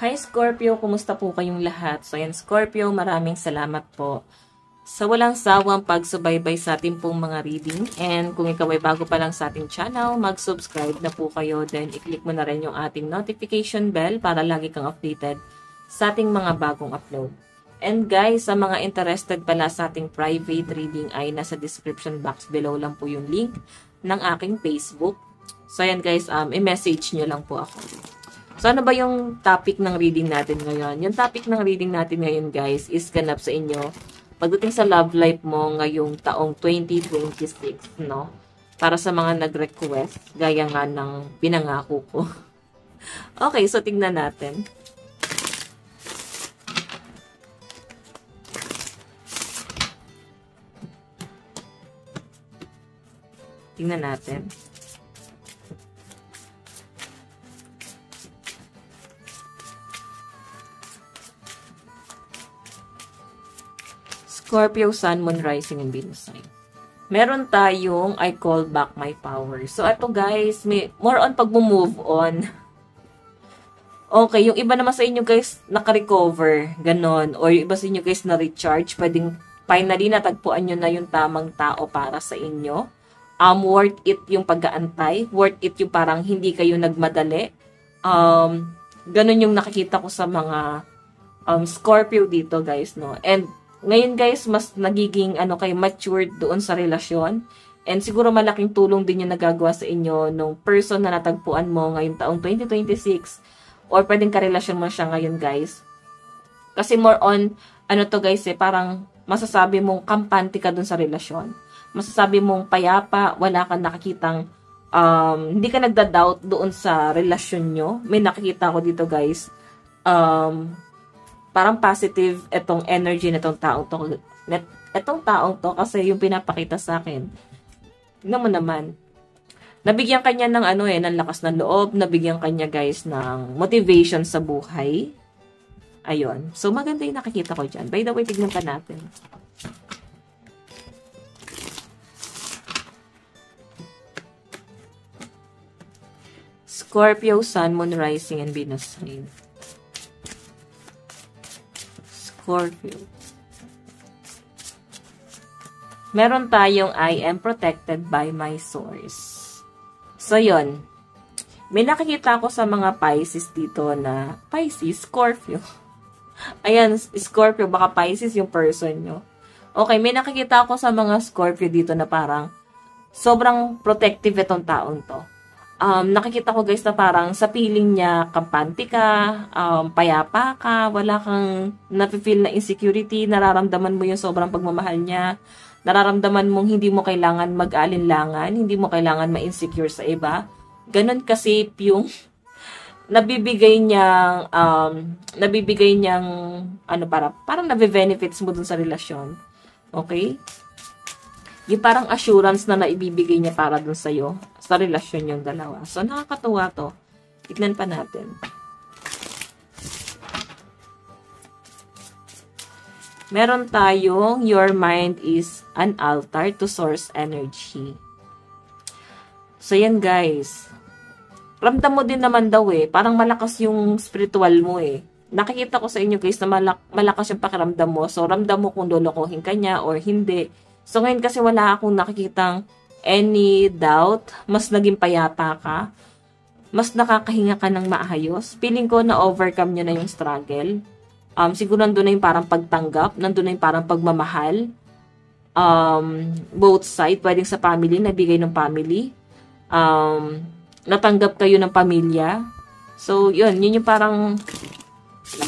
Hi Scorpio, kumusta po kayong lahat? So yan Scorpio, maraming salamat po sa walang sawang pagsubaybay sa ating pong mga reading. And kung ikaw ay bago pa lang sa ating channel, mag-subscribe na po kayo. Then i-click mo na rin yung ating notification bell para lagi kang updated sa ating mga bagong upload. And guys, sa mga interested pala sa ating private reading ay nasa description box below lang po yung link ng aking Facebook. So yan guys, i-message nyo lang po ako. So, ano ba yung topic ng reading natin ngayon? Yung topic ng reading natin ngayon, guys, is ganap sa inyo pagdating sa love life mo ngayong taong 2026, no? Para sa mga nag-request, gaya nga ng pinangako ko. Okay, so tingnan natin. Tingnan natin. Scorpio, Sun, Moon, Rising, and Venus sign. Meron tayong I call back my power. So, ito guys, may more on pag-move on. Okay, yung iba naman sa inyo guys, naka-recover, ganon. Or yung iba sa inyo guys, na-recharge. Pwedeng finally natagpuan nyo na yung tamang tao para sa inyo. Worth it yung pag-aantay. Worth it yung parang hindi kayo nagmadali. Ganon yung nakikita ko sa mga Scorpio dito guys, no? And ngayon guys, mas nagiging kayo matured doon sa relasyon. And siguro malaking tulong din yung nagagawa sa inyo nung person na natagpuan mo ngayong taong 2026. Or pwedeng karelasyon mo siya ngayon guys. Kasi more on, to guys parang masasabi mong kampante ka doon sa relasyon. Masasabi mong payapa, wala kang nakikitang, hindi ka nagda-doubt doon sa relasyon nyo. May nakikita ko dito guys, parang positive itong energy nitong taong to. Itong taong to kasi yung pinapakita sa akin. Tingnan mo naman. Nabigyan kanya ng ng lakas ng loob, nabigyan kanya guys ng motivation sa buhay. Ayun. So maganda yung nakikita ko diyan. By the way, tignan pa natin. Scorpio, Sun, Moon, Rising, and Venus sign. Scorpio. Meron tayong I am protected by my source. So, yun. May nakikita ako sa mga Pisces dito na Pisces, Scorpio. Ayan, Scorpio, baka Pisces yung person nyo. Okay, may nakikita ako sa mga Scorpio dito na parang sobrang protective itong taong to. Nakikita ko guys na parang sa feeling niya, kampante ka, payapa ka, wala kang nafe-feel na insecurity, nararamdaman mo yung sobrang pagmamahal niya, nararamdaman mong hindi mo kailangan mag-alinlangan, hindi mo kailangan ma-insecure sa iba. Ganon kasi yung nabibigay niyang, parang nabe-benefits mo dun sa relasyon. Okay? Yung parang assurance na naibibigay niya para dun sa'yo, sa relasyon yung dalawa. So, nakakatuwa to. Tignan pa natin. Meron tayong, your mind is an altar to source energy. So, yan guys. Ramdam mo din naman daw parang malakas yung spiritual mo Nakikita ko sa inyo guys na malakas yung pakiramdam mo. So, ramdam mo kung lolokohin ka niya or hindi. So, ngayon kasi wala akong nakikitang any doubt, mas naging payapa ka, mas nakakahinga ka ng maayos. Feeling ko na overcome nyo na yung struggle. Siguro nandun na yung parang pagtanggap, nandun na yung parang pagmamahal. Both side, pwedeng sa family, nabigay ng family. Natanggap kayo ng pamilya. So, yun yung parang,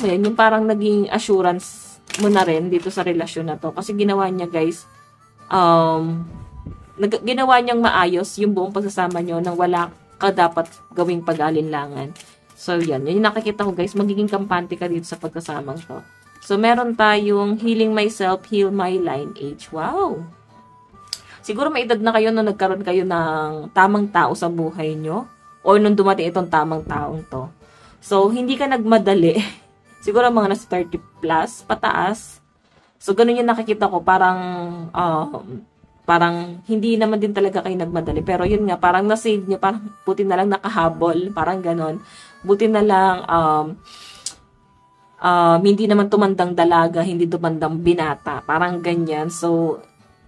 yung parang naging assurance mo na rin dito sa relasyon na to. Kasi ginawa niya guys, ginawa niyang maayos yung buong pagsasama niyo nang wala ka dapat gawing pag-alinlangan. So, yan. Yung nakikita ko, guys. Magiging kampante ka dito sa pagkasamang to. So, meron tayong healing myself, heal my lineage. Wow! Siguro may edad na kayo nung nagkaroon kayo ng tamang tao sa buhay nyo or nung dumating itong tamang taong to. So, hindi ka nagmadali. Siguro mga nasa 30 plus, pataas. So, ganun yung nakikita ko. Parang hindi naman din talaga kayo nagmadali. Pero yun nga, parang na-save nyo, parang buti na lang nakahabol, parang ganon. Buti na lang Hindi naman tumandang dalaga, hindi tumandang binata. Parang ganyan. So,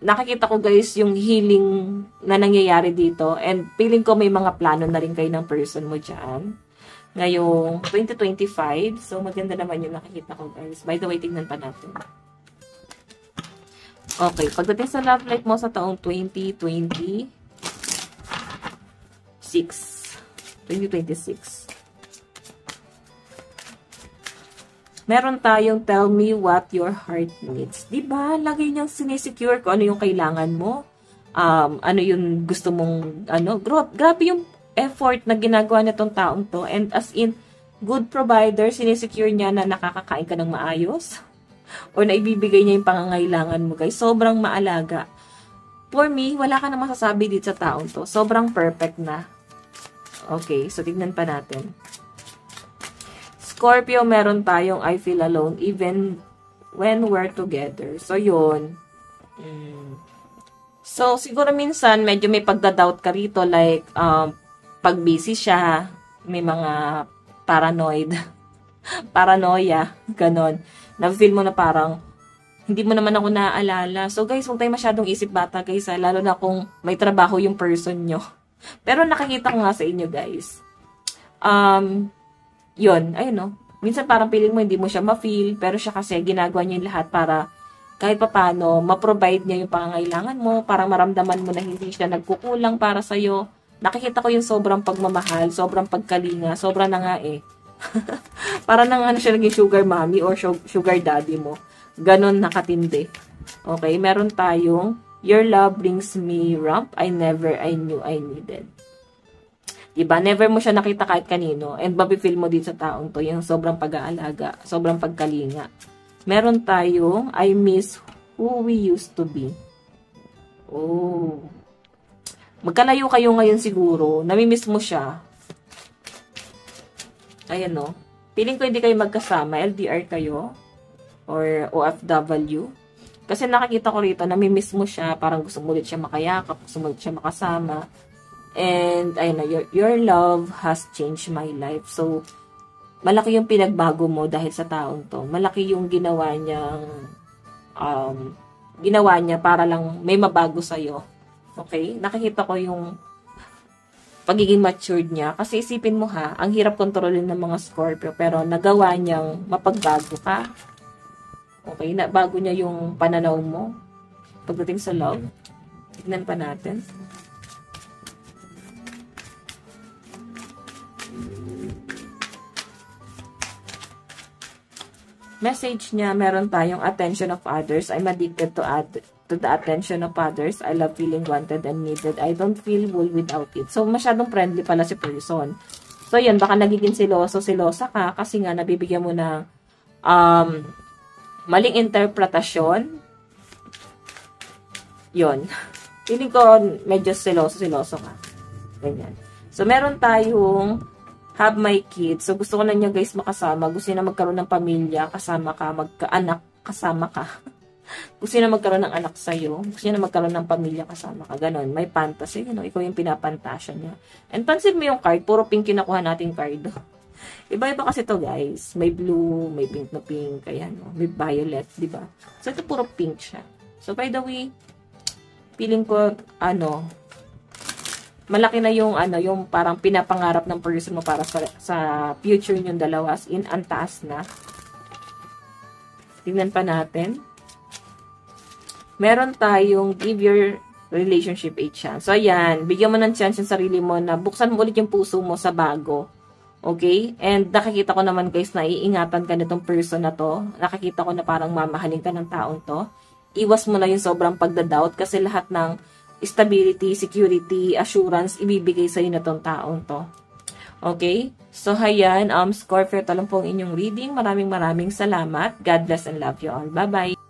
nakikita ko guys yung healing na nangyayari dito. And feeling ko may mga plano na rin kayo ng person mo dyan. Ngayong 2025. So, maganda naman yung nakikita ko guys. By the way, tignan pa natin. Okay, pagdating sa love life mo sa taong 2026. 2026. Meron tayong tell me what your heart needs. Diba? Lagi niyang sinisecure kung ano yung kailangan mo. Ano yung gusto mong, grabe yung effort na ginagawa nitong taong to. And as in, good provider, sinisecure niya na nakakakain ka ng maayos. O na ibibigay niya yung pangangailangan mo, guys. Sobrang maalaga. For me, wala ka na masasabi dito sa taong to. Sobrang perfect na. Okay, so tignan pa natin. Scorpio, meron tayong I feel alone even when we're together. So, yun. So, siguro minsan, medyo may pagdadoubt ka rito. Like, pag busy siya, may mga paranoia, ganon. Na-feel mo na parang, hindi mo naman ako naaalala. So, guys, huwag tayo masyadong isip bata, guys. Lalo na kung may trabaho yung person nyo. Pero nakikita ko nga sa inyo, guys. Yun, ayun no. Minsan parang feeling mo hindi mo siya ma-feel, pero siya kasi ginagawa niya yung lahat para kahit papano, ma-provide niya yung pangangailangan mo, parang maramdaman mo na hindi siya nagkukulang para sa'yo. Nakikita ko yung sobrang pagmamahal, sobrang pagkalinga, sobrang na nga eh. Para nang ano siya naging sugar mommy or sugar daddy mo. Ganon nakatindi. Okay, meron tayong your love brings me rump I knew I needed. Diba? Never mo siya nakita kahit kanino. And mapifeel mo din sa taong to. Yung sobrang pag-aalaga. Sobrang pagkalinga. Meron tayong I miss who we used to be. Oh. Magkalayo kayo ngayon siguro. Namimiss mo siya. Ayan no. Feeling ko hindi kayo magkasama. LDR kayo. Or OFW. Kasi nakikita ko rito, namimiss mo siya. Parang gusto mo ulit siya makayakap. Gusto mo ulit siya makasama. And, ayun na, your love has changed my life. So, malaki yung pinagbago mo dahil sa taong to. Malaki yung ginawa niya para lang may mabago sa'yo. Okay? Nakikita ko yung pagiging matured niya. Kasi isipin mo ha, ang hirap kontrolin ng mga Scorpio. Pero nagawa niyang mapagbago ka. Okay? Bago niya yung pananaw mo. Pagdating sa love. Tignan pa natin. Message niya, meron tayong attention of others. I'm addicted to the attention of others. I love feeling wanted and needed. I don't feel whole without it. So, masyadong friendly pala si person. So, yan, baka nagiging silosa ka kasi nga nabibigyan mo ng maling interpretasyon. Yon. Feeling ko medyo siloso ka. Ganyan. So, meron tayong have my kids. So, gusto ko na niya guys makasama. Gusto niya na magkaroon ng pamilya, kasama ka, magkaanak, kasama ka. Gusto niya na magkaroon ng anak sa'yo. Gusto niya na magkaroon ng pamilya, kasama ka. Ganon. May fantasy. You know, ikaw yung pinapantasya niya. And pansin mo yung card. Puro pink kinakuha natin card. Iba-iba kasi to guys. May blue, may pink na pink. Kaya, no? May violet, di ba? So, ito puro pink siya. So, by the way, feeling ko, malaki na yung yung parang pinapangarap ng person mo para sa future niyung dalawa. As in, ang taas na. Tingnan pa natin. Meron tayong give your relationship a chance. So, ayan. Bigyan mo ng chance yung sarili mo na buksan mo ulit yung puso mo sa bago. Okay? And nakikita ko naman guys na iingatan ka nitong person na to. Nakikita ko na parang mamahalin ka ng taong to. Iwas mo na yung sobrang pagdadoubt kasi lahat ng stability, security, assurance, ibibigay sa'yo na tong taong to. Okay? So, hayan, Scorpio, ito lang po ang inyong reading. Maraming salamat. God bless and love you all. Bye-bye!